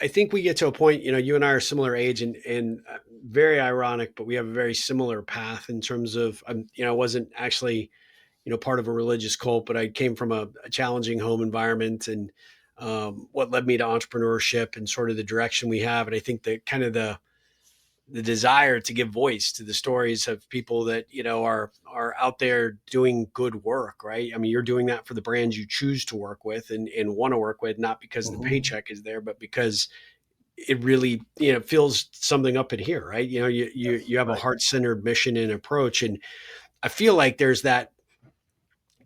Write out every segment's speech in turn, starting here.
I think we get to a point, you and I are similar age and very ironic, but we have a very similar path in terms of, I wasn't actually, part of a religious cult, but I came from a challenging home environment and what led me to entrepreneurship and sort of the direction we have. And I think that kind of the desire to give voice to the stories of people that are out there doing good work, right? I mean, you're doing that for the brands you choose to work with and want to work with, not because the Mhm. paycheck is there, but because it really feels something up in here, right? You have a Right. heart-centered mission and approach, and I feel like there's that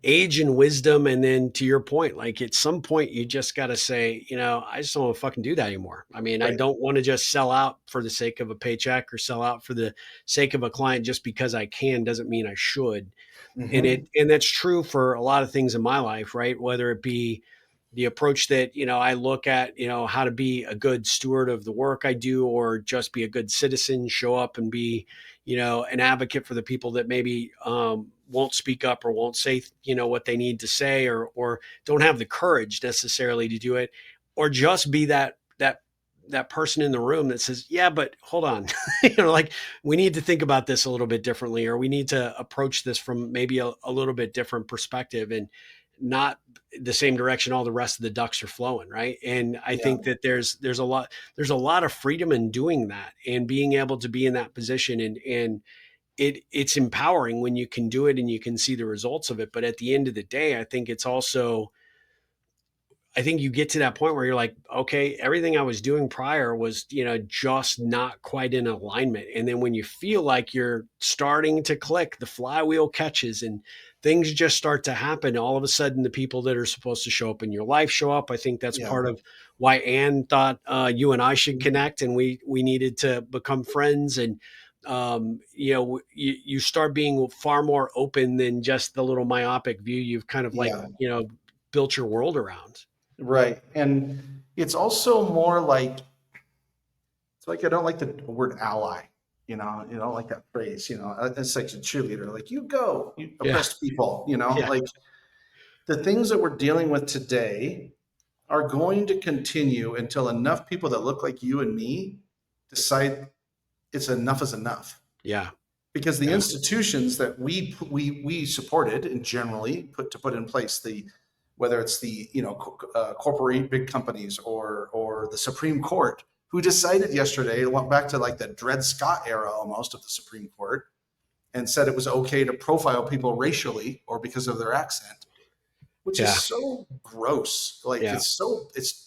age and wisdom. And then to your point, like at some point you just got to say, I just don't want to fucking do that anymore. I mean, I Right. don't want to just sell out for the sake of a paycheck or sell out for the sake of a client just because I can doesn't mean I should. Hmm. And that's true for a lot of things in my life, right? Whether it be the approach that I look at, how to be a good steward of the work I do, or just be a good citizen, show up and be an advocate for the people that maybe won't speak up or won't say what they need to say, or don't have the courage necessarily to do it, or just be that person in the room that says, yeah, but hold on, like we need to think about this a little bit differently, or we need to approach this from maybe a little bit different perspective, and not the same direction all the rest of the ducks are flowing, right? And I Yeah. think that there's a lot of freedom in doing that and being able to be in that position, and it's empowering when you can do it and you can see the results of it. But at the end of the day, I think you get to that point where you're like, okay, everything I was doing prior was, just not quite in alignment. And then when you feel like you're starting to click, the flywheel catches and things just start to happen. All of a sudden, the people that are supposed to show up in your life show up. I think that's Yeah. part of why Ann thought you and I should connect, and we needed to become friends. And you start being far more open than just the little myopic view you've kind of like, Yeah. built your world around. Right. And it's also more like, it's like I don't like the word ally. You don't like that phrase. It's like a cheerleader. Like you go, you Yeah. oppressed people. Yeah. Like the things that we're dealing with today are going to continue until enough people that look like you and me decide it's enough is enough. Yeah. Because the Yeah. institutions that we supported and generally put in place, the whether it's the corporate big companies or the Supreme Court, who decided yesterday, went back to like the Dred Scott era almost of the Supreme Court, and said it was okay to profile people racially or because of their accent, which is Yeah. so gross. Like Yeah. it's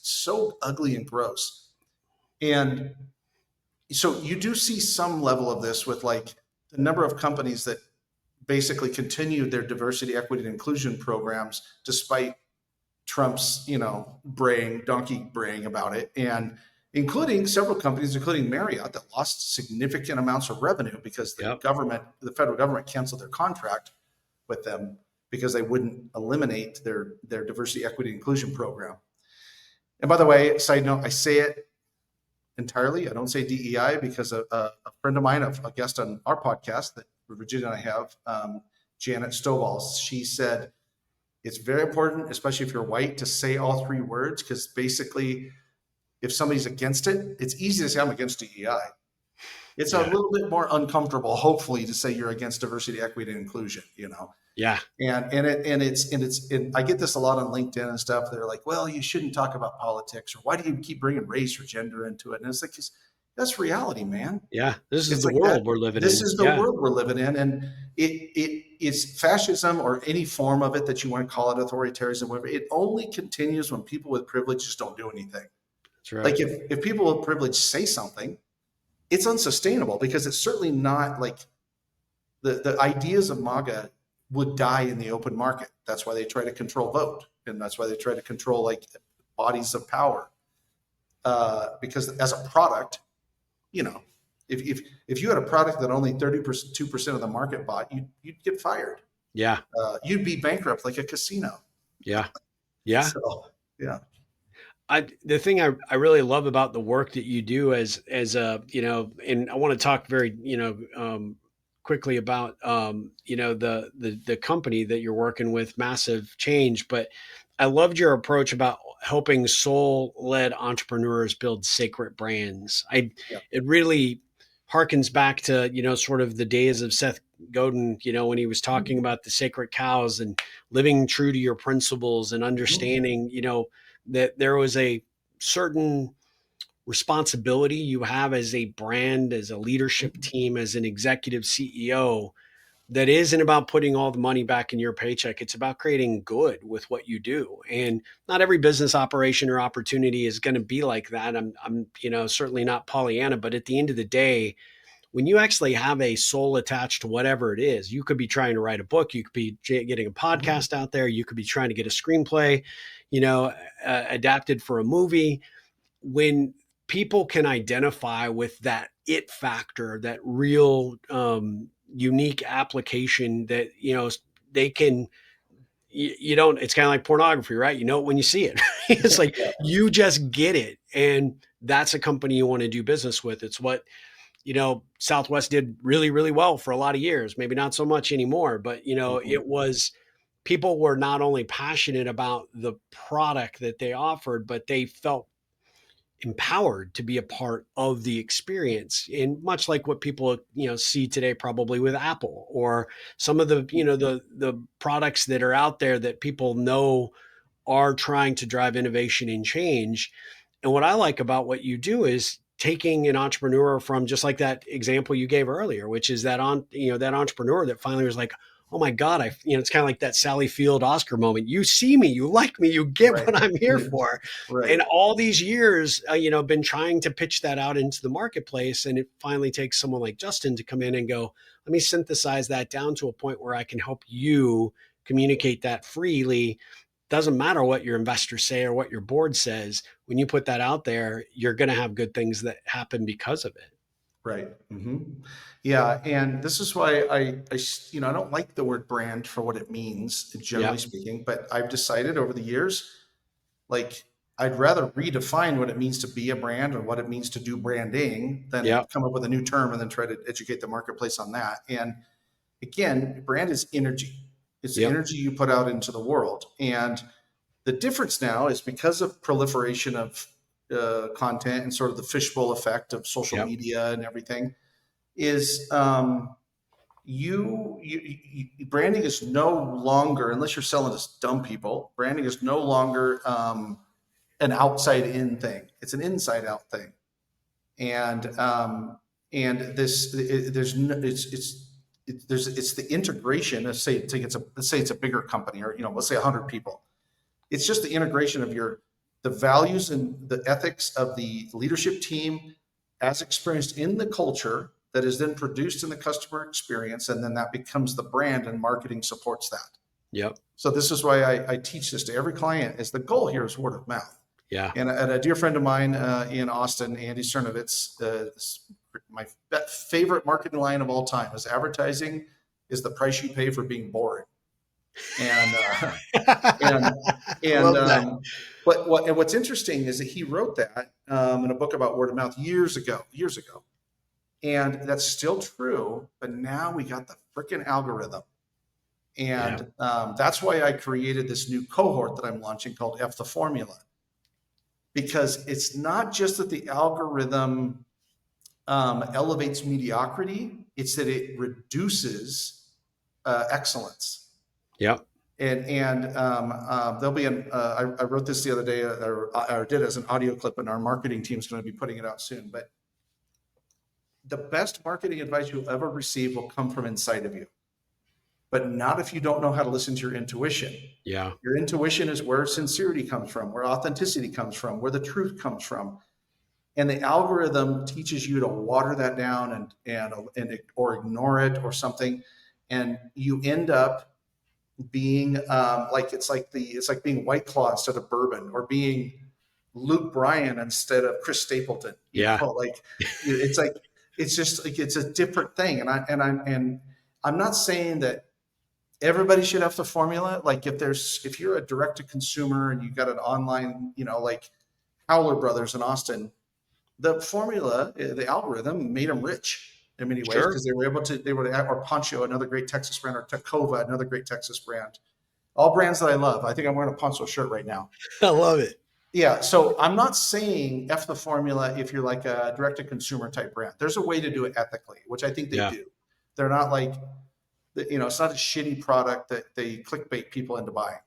so ugly and gross. And so you do see some level of this with like the number of companies that basically continued their diversity, equity, and inclusion programs despite Trump's, donkey braying about it, and including several companies, including Marriott, that lost significant amounts of revenue because Yep. the federal government canceled their contract with them because they wouldn't eliminate their diversity, equity, inclusion program. And by the way, side note, I say it entirely. I don't say DEI because a friend of mine, a guest on our podcast that Virginia and I have, Janet Stovall, she said it's very important, especially if you're white, to say all three words because basically, if somebody's against it, it's easy to say I'm against DEI. It's a Yeah. little bit more uncomfortable, hopefully, to say you're against diversity, equity, and inclusion. Yeah. And I get this a lot on LinkedIn and stuff. They're like, well, you shouldn't talk about politics, or why do you keep bringing race or gender into it? And it's like, that's reality, man. Yeah. This is It's the like that. world we're living This in. is the Yeah. world we're living in, and it's fascism or any form of it that you want to call it, authoritarianism, whatever. It only continues when people with privilege just don't do anything. That's right. Like if people with privilege say something, it's unsustainable because it's certainly not like the ideas of MAGA would die in the open market. That's why they try to control vote, and that's why they try to control like bodies of power. Because as a product, you know, if you had a product that only 32% of the market bought, you'd get fired. Yeah. You'd be bankrupt like a casino. Yeah. Yeah. So yeah, The thing I really love about the work that you do as a, and I want to talk very, quickly about, the company that you're working with, massive change, but I loved your approach about helping soul-led entrepreneurs build sacred brands. Yeah. It really harkens back to, sort of the days of Seth Godin, when he was talking Mhm. about the sacred cows and living true to your principles and Mhm. understanding, that there was a certain responsibility you have as a brand, as a leadership Mhm. team, as an executive CEO, that isn't about putting all the money back in your paycheck. It's about creating good with what you do. And not every business operation or opportunity is going to be like that. I'm, certainly not Pollyanna, but at the end of the day, when you actually have a soul attached to whatever it is, you could be trying to write a book, you could be getting a Mhm. podcast out there, you could be trying to get a screenplay, you know, adapted for a movie. When people can identify with that it factor, that real unique application that, they can, you don't, it's kind of like pornography, right? You know it when you see it. It's like Yeah. you just get it. And that's a company you want to do business with. It's what, Southwest did really, really well for a lot of years, maybe not so much anymore, but, Mhm. it was, people were not only passionate about the product that they offered, but they felt empowered to be a part of the experience, and much like what people see today probably with Apple or some of the the products that are out there that people know are trying to drive innovation and change. And what I like about what you do is taking an entrepreneur from, just like that example you gave earlier, which is that that entrepreneur that finally was like, oh my God, it's kind of like that Sally Field Oscar moment. You see me, you like me, you get Right. what I'm here for. Right. And all these years, been trying to pitch that out into the marketplace. And it finally takes someone like Justin to come in and go, let me synthesize that down to a point where I can help you communicate that freely. Doesn't matter what your investors say or what your board says. When you put that out there, you're going to have good things that happen because of it. Right. Yeah, and this is why I don't like the word brand for what it means, generally Yep. speaking, but I've decided over the years, like, I'd rather redefine what it means to be a brand and what it means to do branding than Yep. come up with a new term and then try to educate the marketplace on that. And again, brand is energy. It's the Yep. energy you put out into the world. And the difference now is because of proliferation of content and sort of the fishbowl effect of social Yep. media and everything is branding is no longer, unless you're selling to dumb people, branding is no longer an outside in thing. It's an inside out thing. And this there's no, it's the integration. Let's say it's a bigger company, or let's say 100 people. It's just the integration of the values and the ethics of the leadership team as experienced in the culture that is then produced in the customer experience, and then that becomes the brand, and marketing supports that. Yep. So this is why I teach this to every client: is the goal here is word of mouth. Yeah. And a dear friend of mine in Austin, Andy Cernovitz, my favorite marketing line of all time is: advertising is the price you pay for being boring. And and I and love that. what's interesting is that he wrote that in a book about word of mouth years ago, and that's still true. But now we got the freaking algorithm, Yeah. and that's why I created this new cohort that I'm launching called F the Formula, because it's not just that the algorithm elevates mediocrity; it's that it reduces excellence. Yep. And there'll be I wrote this the other day, or did as an audio clip, and our marketing team is going to be putting it out soon. But the best marketing advice you'll ever receive will come from inside of you, but not if you don't know how to listen to your intuition. Yeah. Your intuition is where sincerity comes from, where authenticity comes from, where the truth comes from. And the algorithm teaches you to water that down and or ignore it or something, and you end up being like it's like being White Claw instead of bourbon, or being Luke Bryan instead of Chris Stapleton. Yeah. Like it's like it's just like it's a different thing. And I'm not saying that everybody should have the formula. Like if you're a direct to consumer and you've got an online, like Howler Brothers in Austin, the formula, the algorithm made them rich in many ways Sure. because they were or Poncho, another great Texas brand, or Tacova, another great Texas brand. All brands that I love. I think I'm wearing a Poncho shirt right now. I love it. Yeah, so I'm not saying F the formula if you're like a direct to consumer type brand. There's a way to do it ethically, which I think they Yeah. do. They're not like, it's not a shitty product that they clickbait people into buying.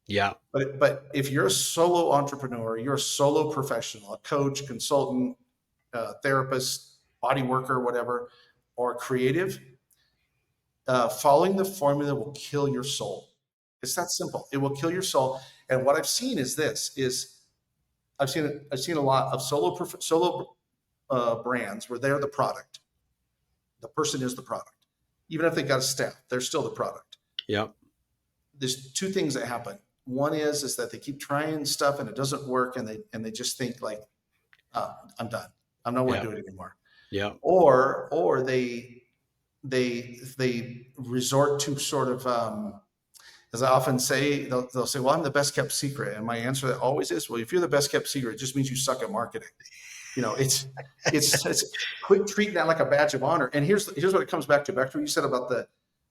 Yeah. But if you're a solo entrepreneur, you're a solo professional, a coach, consultant, therapist, body worker, whatever, or creative, following the formula will kill your soul. It's that simple. It will kill your soul. And what I've seen is this: is I've seen a lot of solo brands where they're the product. The person is the product. Even if they got a staff, they're still the product. Yeah. There's two things that happen. One is that they keep trying stuff and it doesn't work, and they just think like, oh, I'm done. I'm not going Yeah. to do it anymore. Yeah. Or they resort to sort of, as I often say, they'll say, well, I'm the best kept secret. And my answer that always is, well, if you're the best kept secret, it just means you suck at marketing. It's quit treating that like a badge of honor. And here's what it comes back to what you said about the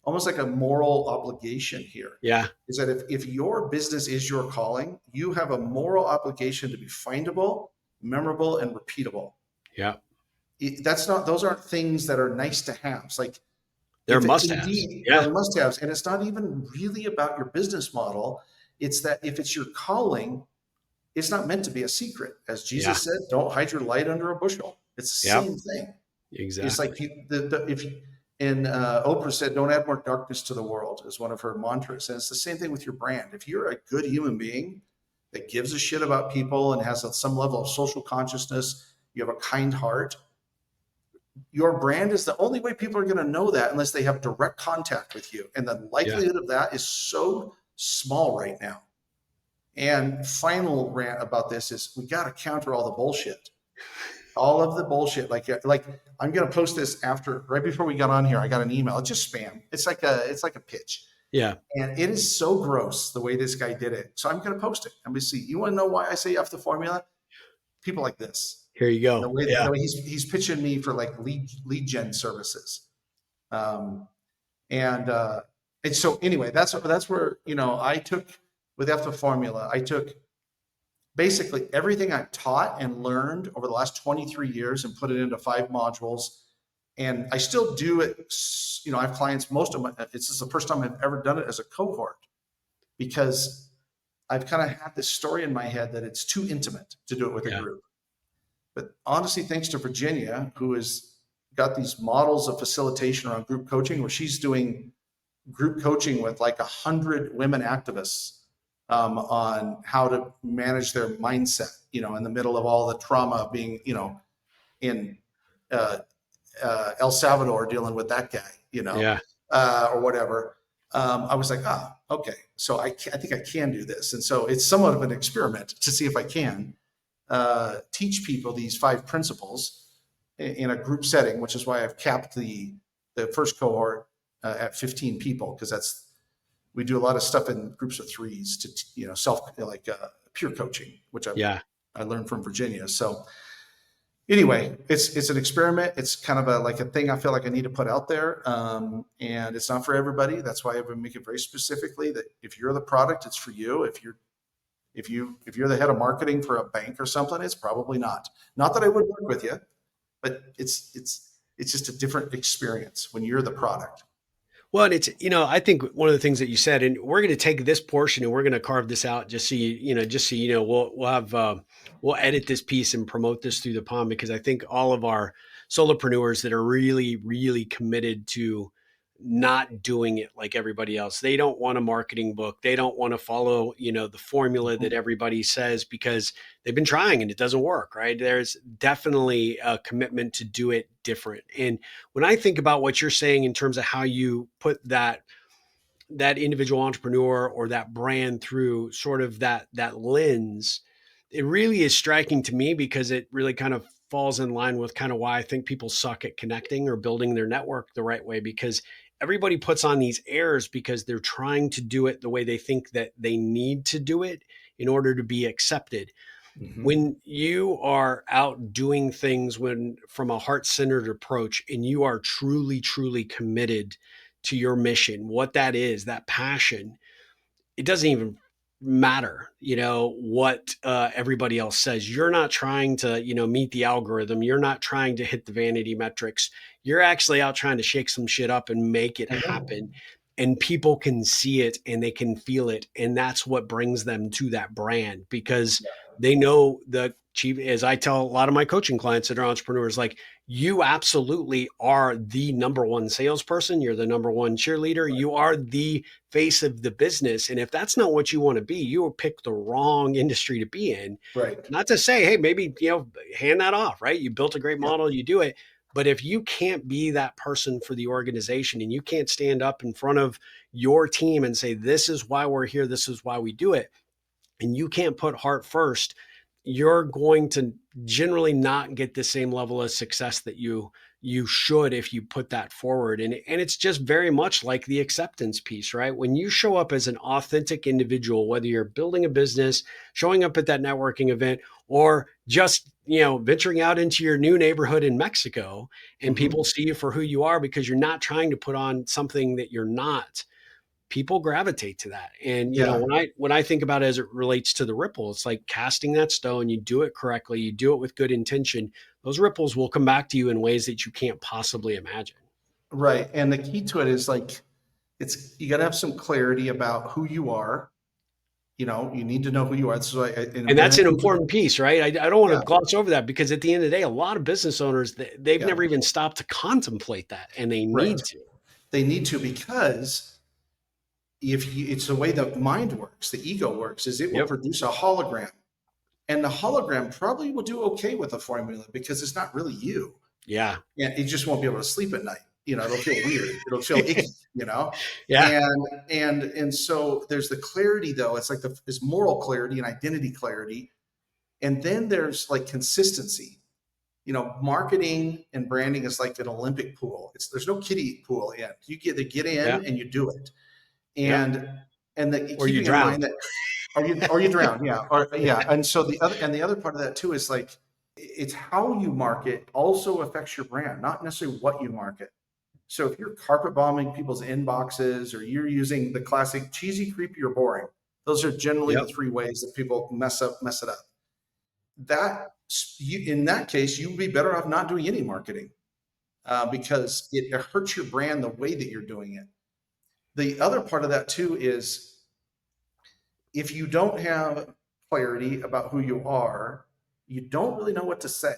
almost like a moral obligation here, Yeah. is that if your business is your calling, you have a moral obligation to be findable, memorable, and repeatable. Yeah. That's not, those aren't things that are nice to have. It's like, They're if it must-haves. indeed, Yeah. they're must haves. And it's not even really about your business model. It's that if it's your calling, it's not meant to be a secret. As Yeah. Jesus said, don't hide your light under a bushel. It's the Yep. same thing. It's like Exactly. if you, and Oprah said, don't add more darkness to the world, is one of her mantras. And it's the same thing with your brand. If you're a good human being that gives a shit about people and has some level of social consciousness, you have a kind heart, your brand is the only way people are going to know that unless they have direct contact with you. And the Yeah. likelihood of that is so small right now. And final rant about this is we got to counter all the bullshit. All of the bullshit. Like I'm going to post this right before we got on here. I got an email. It's just spam. It's like a pitch. Yeah. And it is so gross the way this guy did it. So I'm going to post it. I'm going to see. You want to know why I say F the formula? People like this. Here you The go. way, Yeah. the way he's pitching me for like lead gen services. Um, and so anyway, that's where, I took with F the formula. I took basically everything I've taught and learned over the last 23 years and put it into 5 modules. And I still do it. I have clients, most of my, this is the first time I've ever done it as a cohort, because I've kind of had this story in my head that it's too intimate to do it with a Yeah. group. But honestly, thanks to Virginia, who has got these models of facilitation around group coaching, where she's doing group coaching with like 100 women activists, on how to manage their mindset, in the middle of all the trauma of being, in uh, El Salvador dealing with that guy, Yeah. or whatever. I was like, okay, so I think I can do this. And so it's somewhat of an experiment to see if I can teach people these 5 principles in a group setting, which is why I've capped the first cohort at 15 people, because we do a lot of stuff in groups of 3s to peer coaching, which Yeah. I learned from Virginia. So anyway, it's an experiment. It's kind of like a thing I feel like I need to put out there, and it's not for everybody. That's why I've been making very specifically that if you're the product, it's for you. If you're the head of marketing for a bank or something, it's probably not. Not that I would work with you, but it's just a different experience when you're the product. Well, and it's, I think one of the things that you said, and we're going to take this portion and we're going to carve this out just so we'll have, we'll edit this piece and promote this through the pond, because I think all of our solopreneurs that are really, really committed to not doing it like everybody else, they don't want a marketing book. They don't want to follow, the formula that everybody says, because they've been trying and it doesn't work, right? There's definitely a commitment to do it different. And when I think about what you're saying in terms of how you put that individual entrepreneur or that brand through sort of that lens, it really is striking to me, because it really kind of falls in line with kind of why I think people suck at connecting or building their network the right way, because everybody puts on these airs because they're trying to do it the way they think that they need to do it in order to be accepted. Mm-hmm. When you are out doing things from a heart-centered approach, and you are truly, truly committed to your mission, what that is, that passion, it doesn't even matter, what everybody else says. You're not trying to, meet the algorithm. You're not trying to hit the vanity metrics. You're actually out trying to shake some shit up and make it happen. Mhm. And people can see it and they can feel it. And that's what brings them to that brand, because they know the chief, as I tell a lot of my coaching clients that are entrepreneurs, like, you absolutely are the number one salesperson. You're the number one cheerleader. You are the face of the business. And if that's not what you want to be, you will pick the wrong industry to be in. Right. Not to say, hey, maybe, hand that off, right? You built a great Yeah. model, you do it. But if you can't be that person for the organization and you can't stand up in front of your team and say, this is why we're here, this is why we do it, and you can't put heart first, you're going to generally not get the same level of success that you should if you put that forward. And it's just very much like the acceptance piece, right? When you show up as an authentic individual, whether you're building a business, showing up at that networking event, or just venturing out into your new neighborhood in Mexico, and people Mhm. see you for who you are because you're not trying to put on something that you're not, people gravitate to that. And Yeah. when I think about it as it relates to the ripple, it's like casting that stone. You do it correctly, you do it with good intention, those ripples will come back to you in ways that you can't possibly imagine. Right. And the key to it is like, you got to have some clarity about who you are. You need to know who you are. This is why, And when that's I an think, important piece, right? I don't want to yeah, gloss over that, because at the end of the day, a lot of business owners, they've yeah, never even stopped to contemplate that, and they right. need to. They need to, because it's the way the mind works, the ego works, is it will Yep. produce a hologram. And the hologram probably will do okay with a formula because it's not really you. Yeah. And it just won't be able to sleep at night. It'll feel weird. It'll feel icky, Yeah. and so there's the clarity though. It's like there's moral clarity and identity clarity. And then there's like consistency. Marketing and branding is like an Olympic pool. There's no kiddie pool in. You get Yeah. in and you do it. Yeah. And Or you keeping in drown. mind that, or you drown, yeah, or yeah. And so the other part of that too is like, it's how you market also affects your brand, not necessarily what you market. So if you're carpet bombing people's inboxes, or you're using the classic cheesy, creepy, or boring, those are generally the Yep. three ways that people mess it up. That in that case, you'd be better off not doing any marketing, because it hurts your brand the way that you're doing it. The other part of that too is, if you don't have clarity about who you are, you don't really know what to say.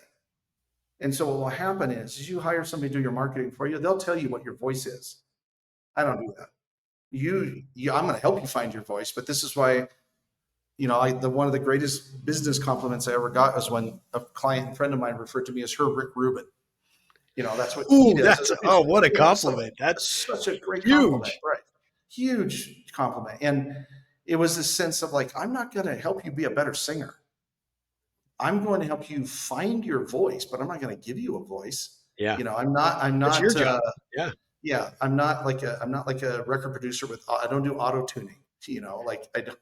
And so what will happen is you hire somebody to do your marketing for you, they'll tell you what your voice is. I don't do that. I'm going to help you find your voice, but this is why, one of the greatest business compliments I ever got was when a client and friend of mine referred to me as her Rick Rubin. That's what he Ooh, does. that's, oh, what a Yeah, so compliment. That's such a great compliment, huge. right? Huge compliment. And it was this sense of like, I'm not going to help you be a better singer. I'm going to help you find your voice, but I'm not going to give you a voice. Yeah. I'm That's your not, job. Yeah. yeah, I'm not like a record producer I don't do auto tuning, like I don't,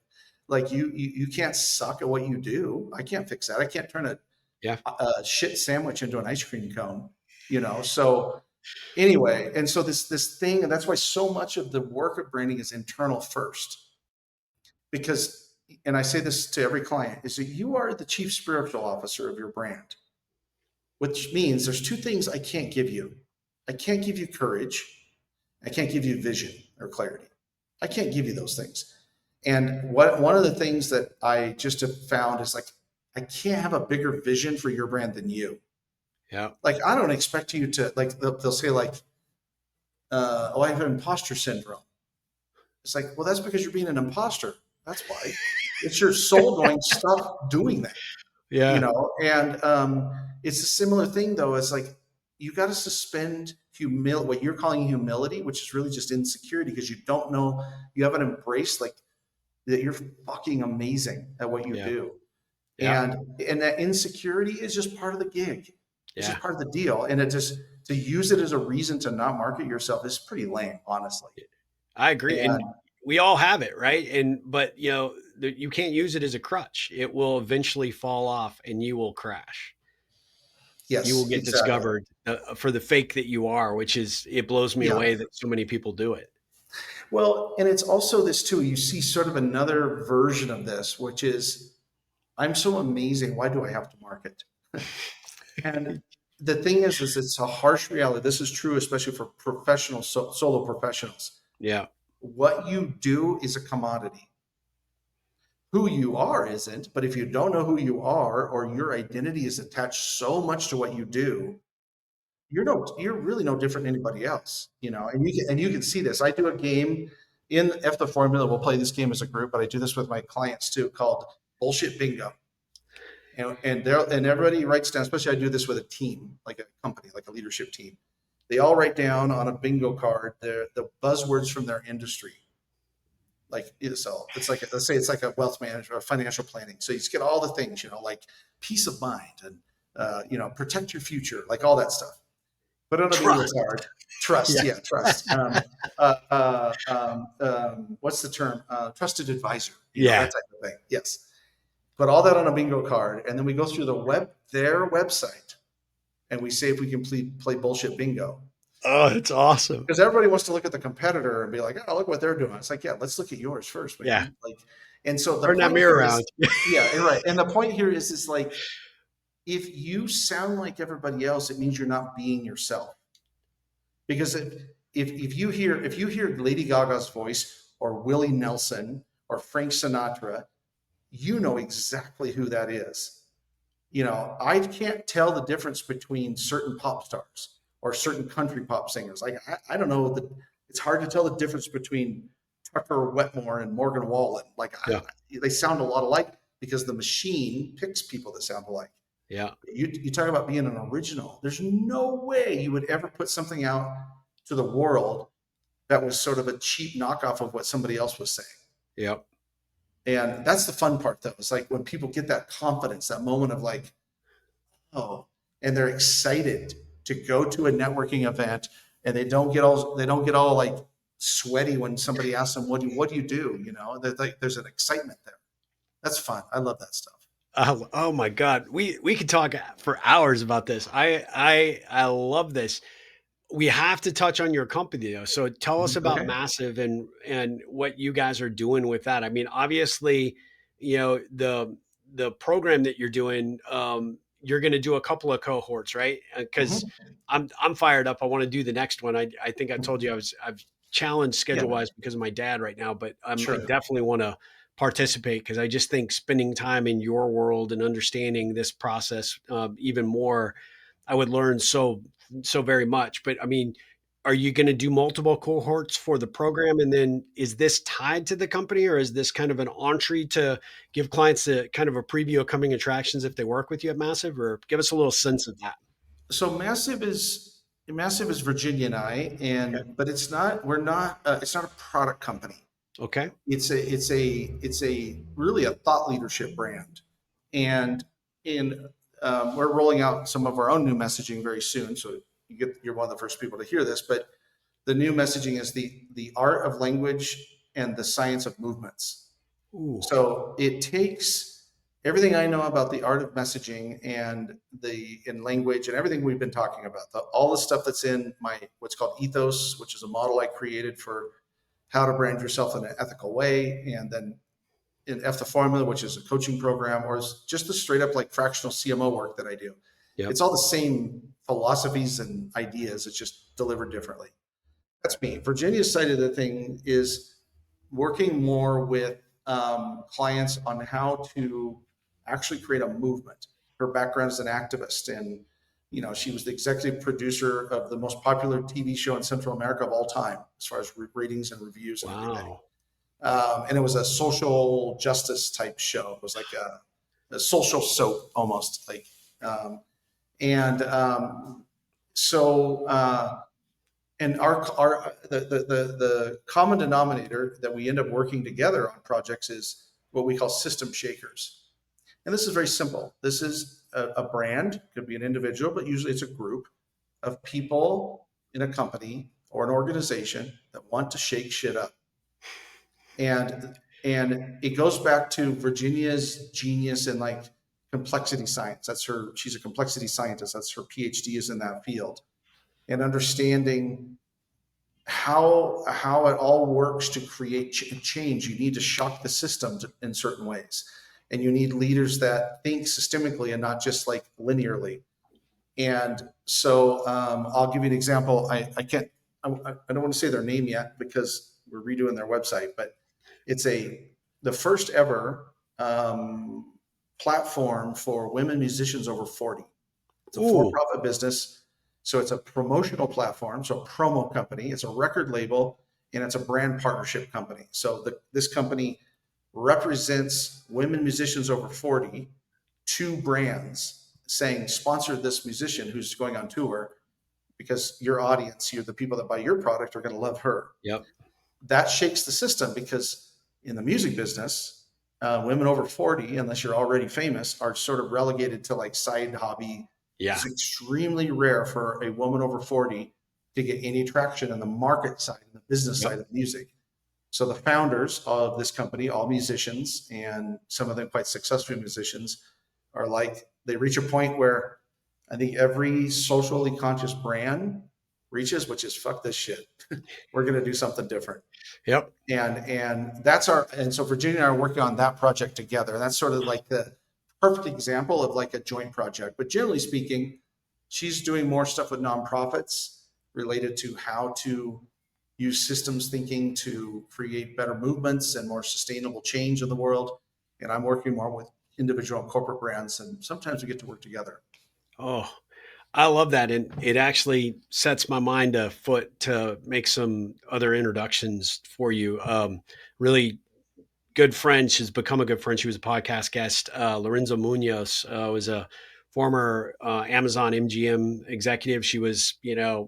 like you can't suck at what you do. I can't fix that. I can't turn Yeah. a shit sandwich into an ice cream cone, so anyway. And so this thing, and that's why so much of the work of branding is internal first, because, and I say this to every client, is that you are the chief spiritual officer of your brand, which means there's two things I can't give you. I can't give you courage. I can't give you vision or clarity. I can't give you those things. And one of the things that I just have found is like, I can't have a bigger vision for your brand than you. Yeah. Like, I don't expect you to, like, they'll say like, oh, I have imposter syndrome. It's like, well, that's because you're being an imposter. That's why. It's your soul going, stop doing that. Yeah. And it's a similar thing though. It's like, you got to suspend what you're calling humility, which is really just insecurity, because you don't know, you haven't embraced like that you're fucking amazing at what you Yeah. do. Yeah. And that insecurity is just part of the gig. It's Yeah. just part of the deal. And it just, to use it as a reason to not market yourself is pretty lame, honestly. I agree. And And we all have it, right? But you can't use it as a crutch. It will eventually fall off and you will crash. You will yes, get exactly. discovered for the fake that you are, which is, it blows me Yeah. away that so many people do it. Well, and it's also this too. You see sort of another version of this, which is, I'm so amazing. Why do I have to market? And the thing is it's a harsh reality. This is true, especially for professional, solo professionals. Yeah. What you do is a commodity. Who you are isn't, but if you don't know who you are, or your identity is attached so much to what you do, you're really no different than anybody else, you know. And you can see this. I do a game in F the Formula. We'll play this game as a group, but I do this with my clients too, called Bullshit Bingo. And everybody writes down. Especially I do this with a team, like a company, like a leadership team. They all write down on a bingo card the buzzwords from their industry. Like, so it's like, let's say it's like a wealth management or financial planning. So you just get all the things, you know, like peace of mind and you know, protect your future, like all that stuff. Put it on a bingo Trust. card. Trust, Yeah. yeah, trust. What's the term? Trusted advisor. You know, Yeah. that type of thing. Yes. Put all that on a bingo card, and then we go through their website, and we say if we can play bullshit bingo. Oh, it's awesome. Because everybody wants to look at the competitor and be like, oh, look what they're doing. It's like, yeah, let's look at yours first, Yeah. man. Like, and so the Turn that point mirror here around. is, yeah, right. And the point here is like, if you sound like everybody else, it means you're not being yourself. Because if you hear Lady Gaga's voice or Willie Nelson or Frank Sinatra, you know exactly who that is. You know, I can't tell the difference between certain pop stars or certain country pop singers. Like I don't know that it's hard to tell the difference between Tucker Wetmore and Morgan Wallen. Like Yeah. they sound a lot alike because the machine picks people that sound alike. Yeah. You talk about being an original. There's no way you would ever put something out to the world that was sort of a cheap knockoff of what somebody else was saying. Yep. And that's the fun part, though. It's like when people get that confidence, that moment of like, oh, and they're excited to go to a networking event, and they don't get all like sweaty when somebody asks them, what do you do? You know, like, there's an excitement there. That's fun. I love that stuff. Oh my God. We could talk for hours about this. I love this. We have to touch on your company though. So tell us about Okay. Massive and what you guys are doing with that. I mean, obviously, you know, the program that you're doing, you're going to do a couple of cohorts, right? Because Mhm. I'm fired up. I want to do the next one. I think I told you I've challenged Yeah, schedule wise because of my dad right now, but I sure. definitely want to participate because I just think spending time in your world and understanding this process even more, I would learn so very much. But I mean, are you going to do multiple cohorts for the program? And then is this tied to the company or is this kind of an entree to give clients a kind of a preview of coming attractions if they work with you at Massive, or give us a little sense of that? So Massive is Virginia and I, Okay. but it's not. We're not. It's not a product company. Okay. It's a really a thought leadership brand, and in we're rolling out some of our own new messaging very soon. So you're one of the first people to hear this, but the new messaging is the art of language and the science of movements. Ooh. So it takes everything I know about the art of messaging and in language and everything we've been talking about, all the stuff that's in my what's called ethos, which is a model I created for how to brand yourself in an ethical way, and then in F the Formula, which is a coaching program, or just the straight up like fractional CMO work that I do. Yep. It's all the same philosophies and ideas. It's just delivered differently. That's me. Virginia's side of the thing is working more with clients on how to actually create a movement. Her background is an activist, and you know she was the executive producer of the most popular TV show in Central America of all time, as far as ratings and reviews and everything. Wow. And it was a social justice type show. It was like a social soap almost, like, and so. And the common denominator that we end up working together on projects is what we call system shakers. And this is very simple. This is a brand, could be an individual, but usually it's a group of people in a company or an organization that want to shake shit up. And it goes back to Virginia's genius in like complexity science. She's a complexity scientist. That's her PhD is in that field. And understanding how it all works to create change. You need to shock the system in certain ways, and you need leaders that think systemically and not just like linearly. And so I'll give you an example. I can't, I don't want to say their name yet because we're redoing their website, but it's the first ever platform for women musicians over 40. It's a Ooh, for-profit business. So it's a promotional platform, so a promo company. It's a record label, and it's a brand partnership company. So this company represents women musicians over 40 to brands saying, sponsor this musician who's going on tour because your audience, you're the people that buy your product are going to love her. yep, That shakes the system because in the music business, women over 40, unless you're already famous, are sort of relegated to like side hobby. yeah, It's extremely rare for a woman over 40 to get any traction in the market side, in the business yep. side of music. So the founders of this company, all musicians, and some of them quite successful musicians, are like, they reach a point where I think every socially conscious brand reaches, which is fuck this shit. We're going to do something different. Yep. And that's our, and so Virginia and I are working on that project together. And that's sort of like the perfect example of like a joint project. But generally speaking, she's doing more stuff with nonprofits related to how to use systems thinking to create better movements and more sustainable change in the world. And I'm working more with individual and corporate brands, and sometimes we get to work together. Oh, I love that. And it actually sets my mind afoot to make some other introductions for you. Really good friend. She's become a good friend. She was a podcast guest. Lorenzo Munoz was a former Amazon MGM executive. She was,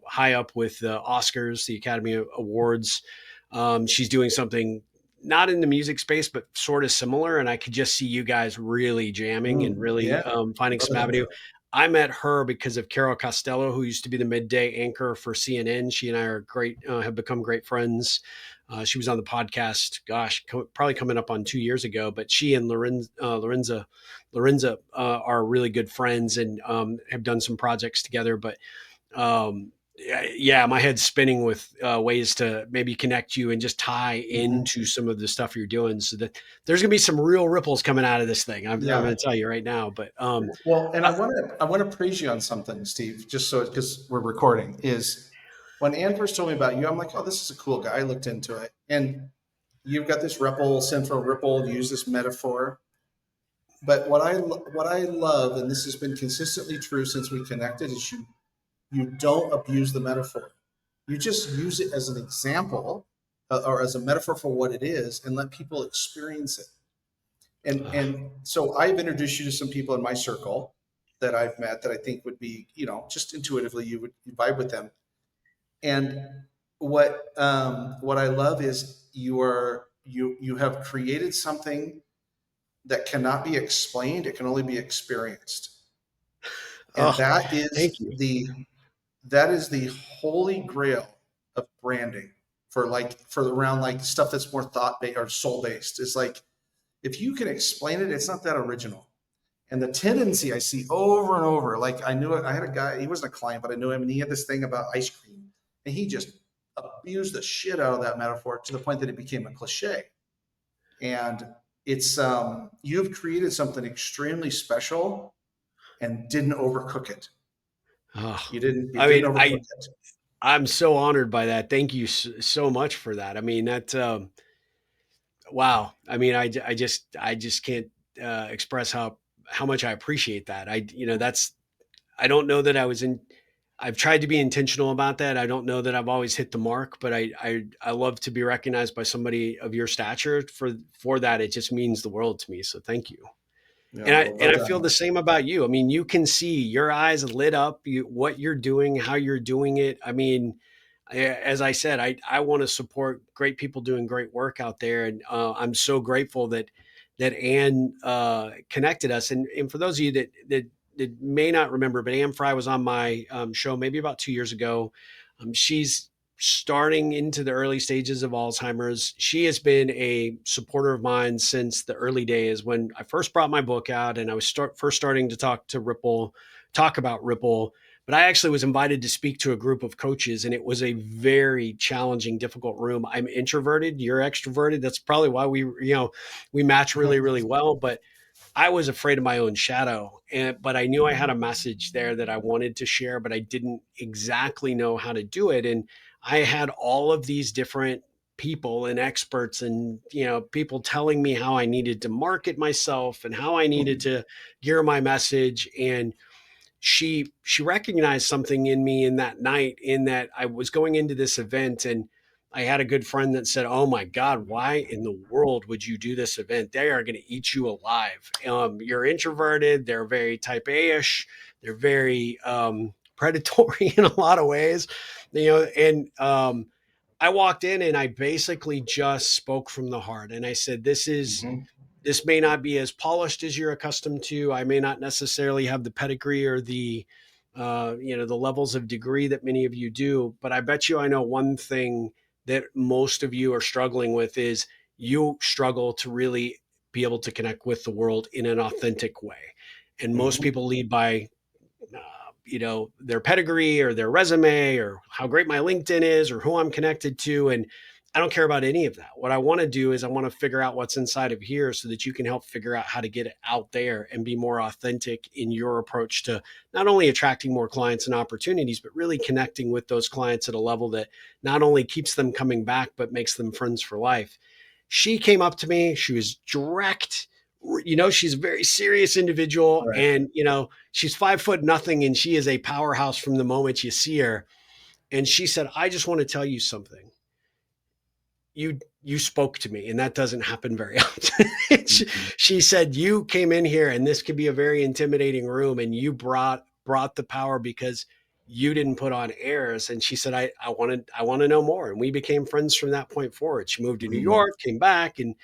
high up with the Oscars, the Academy Awards. She's doing something not in the music space, but sort of similar. And I could just see you guys really jamming and really Yeah, finding love some it. avenue. I met her because of Carol Costello, who used to be the midday anchor for CNN. She and I are great, have become great friends. She was on the podcast, gosh, probably coming up on 2 years ago. But she and Lorenza are really good friends and have done some projects together. But yeah, my head's spinning with ways to maybe connect you and just tie Mhm. into some of the stuff you're doing, so that there's going to be some real ripples coming out of this thing. I'm Yeah. going to tell you right now. But Well, and uh, I want to praise you on something, Steve, just so because we're recording. Is when Ann first told me about you, I'm like, oh, this is a cool guy. I looked into it, and you've got this ripple, central ripple. Use this metaphor, but what I love, and this has been consistently true since we connected, is you don't abuse the metaphor. You just use it as an example or as a metaphor for what it is, and let people experience it. And so I've introduced you to some people in my circle that I've met that I think would be, just intuitively you vibe with them. And what I love is you have created something that cannot be explained. It can only be experienced. And oh, thank you. that is the holy grail of branding for around like stuff that's more thought based or soul based. It's like if you can explain it, it's not that original. And the tendency I see over and over, like I knew it, I had a guy, he wasn't a client, but I knew him, and he had this thing about ice cream. And he just abused the shit out of that metaphor to the point that it became a cliche. And it's you've created something extremely special and didn't overcook it. Oh, You I didn't mean, overcook it. I'm so honored by that. Thank you so much for that. I mean, that wow. I mean, I just can't express how much I appreciate that. That's I don't know that I was in. I've tried to be intentional about that. I don't know that I've always hit the mark, but I love to be recognized by somebody of your stature for that. It just means the world to me. So thank you. Yeah, And I well and I feel done. the same about you. I mean, you can see your eyes lit up, what you're doing, how you're doing it. I mean, as I said, I want to support great people doing great work out there, and I'm so grateful that Ann connected us. And for those of you that may not remember, but Ann Fry was on my show maybe about 2 years ago. She's starting into the early stages of Alzheimer's. She has been a supporter of mine since the early days when I first brought my book out, and I was first starting to talk about Ripple but I actually was invited to speak to a group of coaches, and it was a very challenging, difficult room. I'm introverted, you're extroverted. That's probably why we match really, really well. But I was afraid of my own shadow, but I knew I had a message there that I wanted to share, but I didn't exactly know how to do it. And I had all of these different people and experts and people telling me how I needed to market myself and how I needed to gear my message. And she recognized something in me in that night, in that I was going into this event, and I had a good friend that said, "Oh my God, why in the world would you do this event? They are going to eat you alive. You're introverted. They're very type A-ish. They're very predatory in a lot of ways, And I walked in and I basically just spoke from the heart, and I said, Mhm. this may not be as polished as you're accustomed to. I may not necessarily have the pedigree or the levels of degree that many of you do, but I bet you I know one thing that most of you are struggling with is you struggle to really be able to connect with the world in an authentic way. And most Mhm. people lead by their pedigree or their resume or how great my LinkedIn is or who I'm connected to. And I don't care about any of that. What I want to do is I want to figure out what's inside of here so that you can help figure out how to get it out there and be more authentic in your approach to not only attracting more clients and opportunities, but really connecting with those clients at a level that not only keeps them coming back, but makes them friends for life. She came up to me. She was direct. She's a very serious individual, Right. and she's 5 foot nothing, and she is a powerhouse from the moment you see her. And she said, "I just want to tell you something. You spoke to me, and that doesn't happen very often." she, Mhm. she said, "You came in here, and this could be a very intimidating room, and you brought the power because you didn't put on airs." And she said, I want to know more." And we became friends from that point forward. She moved to New Mhm. York, came back, and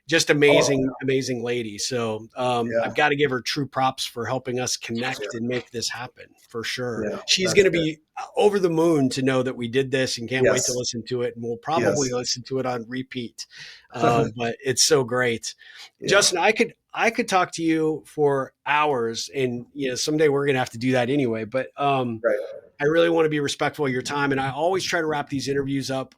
just Oh, amazing, amazing lady. So I've yeah. got to give her true props for helping us Yeah. connect and make this happen for sure. Yeah. She's That's going to good. be over the moon to know that we did this and can't wait to Yes. listen to it. And we'll Yes. probably listen to it on repeat. But it's so great. Yeah. Justin, I could talk to you for hours, and someday we're going to have to do that anyway. But Right. I really want to be respectful of your time, and I always try to wrap these interviews up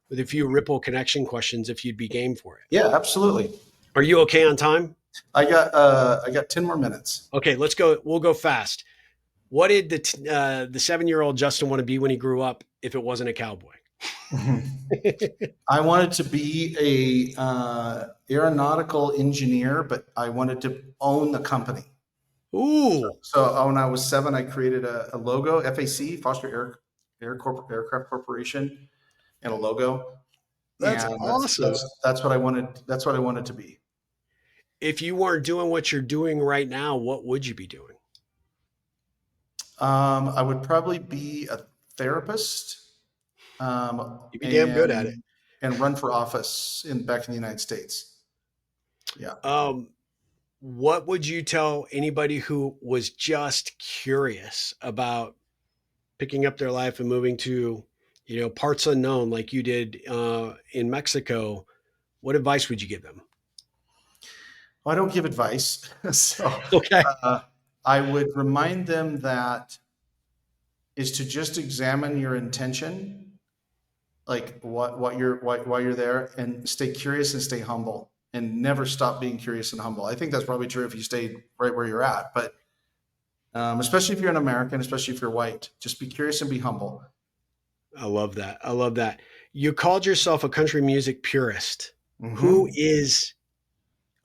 with a few Ripple connection questions if you'd be game for it. Yeah, absolutely. Are you okay on time? I got 10 more minutes. Okay, let's go. We'll go fast. What did the 7-year-old Justin want to be when he grew up if it wasn't a cowboy? I wanted to be a aeronautical engineer, but I wanted to own the company. Ooh, So when I was 7, I created a logo, FAC, Aircraft Corporation, and a logo, that's and that's awesome. that's that's what I wanted. That's what I wanted to be. If you weren't doing what you're doing right now, what would you be doing? I would probably be a therapist, You'd be damn good at it. and run for office back in the United States. Yeah. Um, what would you tell anybody who was just curious about picking up their life and moving to, parts unknown like you did in Mexico? What advice would you give them? Well, I don't give advice, so Okay. uh, I would remind them that is to just examine your intention, like why you're there, and stay curious and stay humble, and never stop being curious and humble. I think that's probably true if you stayed right where you're at, but especially if you're an American, especially if you're white, just be curious and be humble. I love that. I love that. You called yourself a country music purist. Who Hmm. is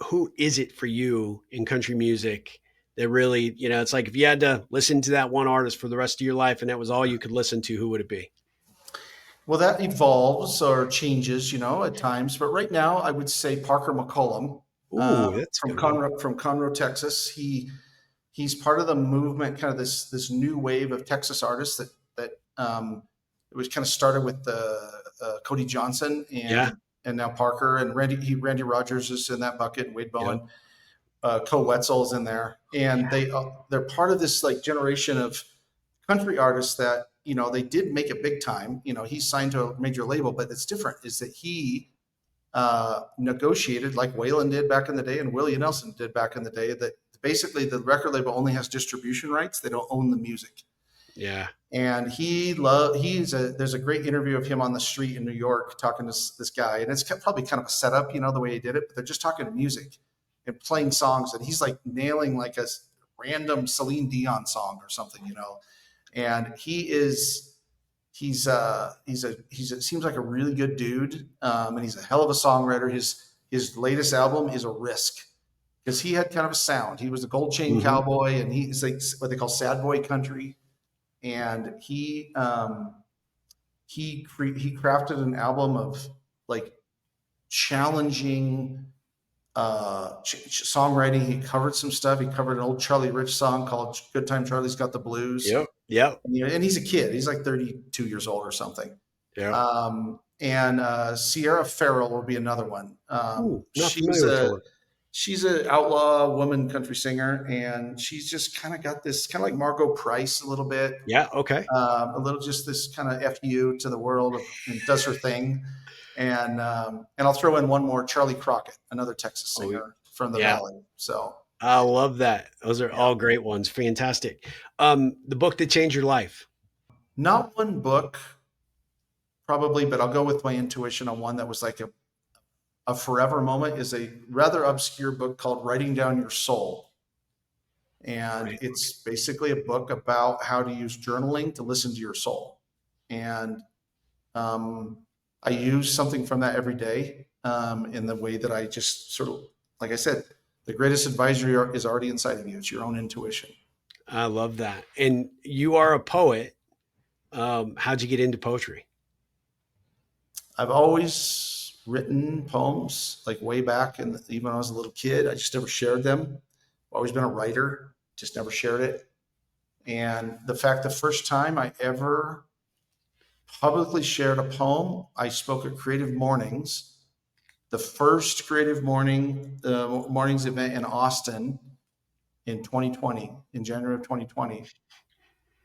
who is it for you in country music that really, it's like if you had to listen to that one artist for the rest of your life and that was all you could listen to, who would it be? Well, that evolves or changes, at times. But right now, I would say Parker McCollum Ooh, that's a from good one. Conroe, Texas. He's part of the movement, kind of this new wave of Texas artists that it was kind of started with Cody Johnson Yeah. and now Parker and Randy Rogers is in that bucket, and Wade Yep. Bowen, Co Wetzel's in there, Oh and yeah. they're part of this like generation of country artists that they did make it big time. He's signed to a major label, but it's different. Is that he negotiated like Waylon did back in the day and Willie Nelson did back in the day, that basically the record label only has distribution rights. They don't own the music. Yeah. And there's a great interview of him on the street in New York talking to this guy. And it's probably kind of a setup, the way he did it, but they're just talking music and playing songs. And he's like nailing like a random Celine Dion song or something. And seems like a really good dude. And he's a hell of a songwriter. His latest album is a risk because he had kind of a sound. He was a gold chain Hmm. cowboy, and he's like what they call sad boy country. And he crafted an album of like challenging songwriting. He covered some stuff. He covered an old Charlie Rich song called "Good Time Charlie's Got the Blues." Yep. Yep. And he's a kid. He's like 32 years old or something. Yep. And Sierra Farrell will be another one. Ooh, not familiar with her. She's an outlaw woman country singer, and she's just kind of got this kind of like Margot Price a little bit, Yeah. Okay. a little just this kind of fu to the world and does her thing. And I'll throw in one more, Charlie Crockett, another Texas singer from the yeah. Valley. So I love that. Those are all great ones. Fantastic. The book that changed your life. not one book probably, but I'll go with my intuition on one that was like a forever moment. Is a rather obscure book called Writing Down Your Soul. And Right. it's basically a book about how to use journaling to listen to your soul. And I use something from that every day in the way that I just sort of, like I said, the greatest advisory is already inside of you. It's your own intuition. I love that. And you are a poet. How'd you get into poetry? I've always written poems like way back, and even when I was a little kid, I just never shared them. I've always been a writer, just never shared it. And the first time I ever publicly shared a poem, I spoke at Creative Mornings, the first Creative Mornings event in Austin in 2020, in January of 2020.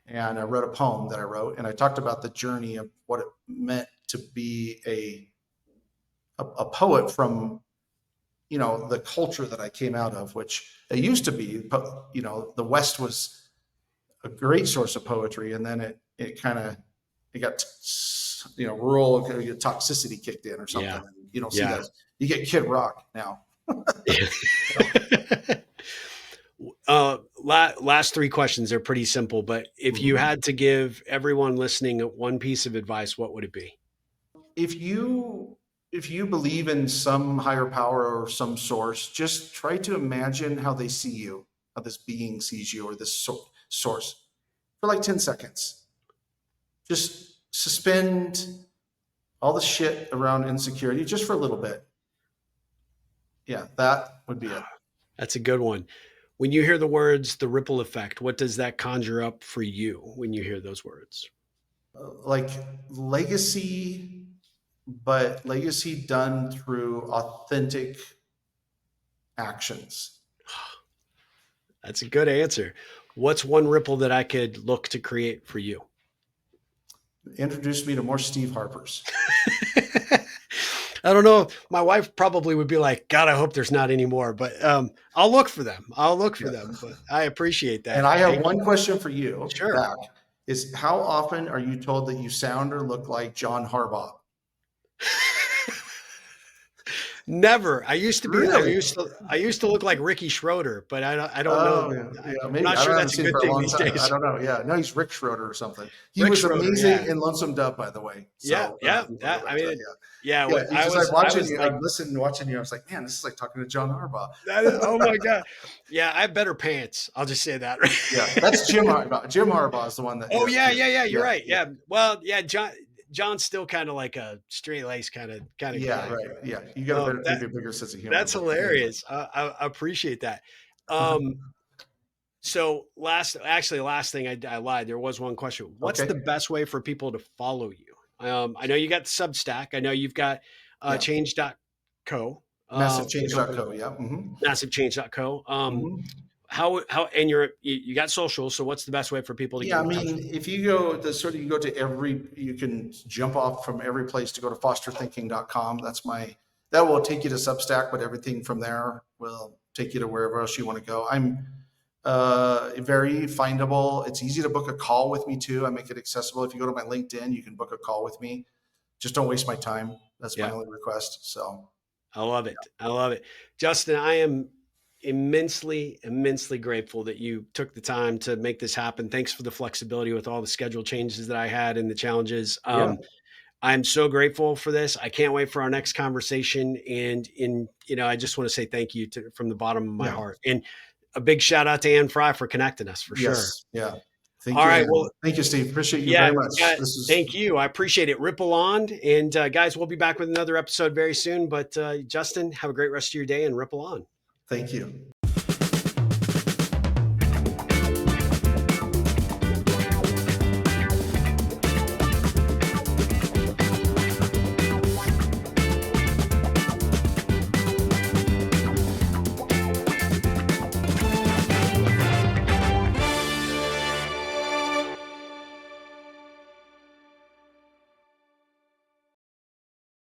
And I wrote a poem that I wrote, and I talked about the journey of what it meant to be a poet from, the culture that I came out of, which it used to be, the West was a great source of poetry. And then it got, rural toxicity kicked in or something. Yeah. And you don't see Yeah. that. You get Kid Rock now. Last three questions. They're pretty simple, but if you had to give everyone listening one piece of advice, what would it be? If you believe in some higher power or some source, just try to imagine how they see you, how this being sees you, or this source for like 10 seconds. Just suspend all the shit around insecurity just for a little bit. Yeah, that would be it. That's a good one. When you hear the words, the ripple effect, what does that conjure up for you when you hear those words? Like legacy, but legacy done through authentic actions. That's a good answer. What's one ripple that I could look to create for you? Introduce me to more Steve Harpers. I don't know. My wife probably would be like, God, I hope there's not any more, but I'll look for them. But I appreciate that. And I have one question for you. Sure. Back, is how often are you told that you sound or look like John Harbaugh? Never. I used to be. Really? I used to look like Ricky Schroeder, but I don't know. Yeah, I'm maybe. not sure that's a good thing these days. I don't know. Yeah, no, he's Rick Schroeder or something. He Rick was Schroeder, amazing in Lonesome Dove, by the way. So, yeah. I mean, yeah. I was watching you. I'm watching you. I was like, man, this is like talking to John Harbaugh. Oh my God. Yeah, I have better pants. I'll just say that. Right? Yeah, that's Jim Harbaugh. Jim Harbaugh is the one that. Oh yeah. You're right. Yeah. Well, yeah. John's still kind of like a straight lace kind of guy. Right. Yeah, you got a bigger sense of humor. That's hilarious. I appreciate that. So last thing I lied. There was one question. What's the best way for people to follow you? I know you got Substack. I know you've got change.co. Massivechange.co. Yeah. Massivechange.co. How and you got social, so what's the best way for people to get in touch? If you go you can jump off from every place to go to fosterthinking.com. That will take you to Substack, but everything from there will take you to wherever else you want to go. I'm very findable. It's easy to book a call with me too. I make it accessible. If you go to my LinkedIn, you can book a call with me. Just don't waste my time. That's my Yeah. only request. So I love it. I love it. Justin, I am immensely, immensely grateful that you took the time to make this happen. Thanks for the flexibility with all the schedule changes that I had and the challenges. yeah, I'm so grateful for this. I can't wait for our next conversation. And I just want to say thank you from the bottom of my yeah, heart. And a big shout out to Ann Fry for connecting us for sure. yes, yeah. Thank All you, right. Ann. Well, Thank you, Steve. Appreciate you yeah, very much. yeah. This is, Thank you. I appreciate it. Ripple on. And guys, we'll be back with another episode very soon. But Justin, have a great rest of your day and ripple on. thank you.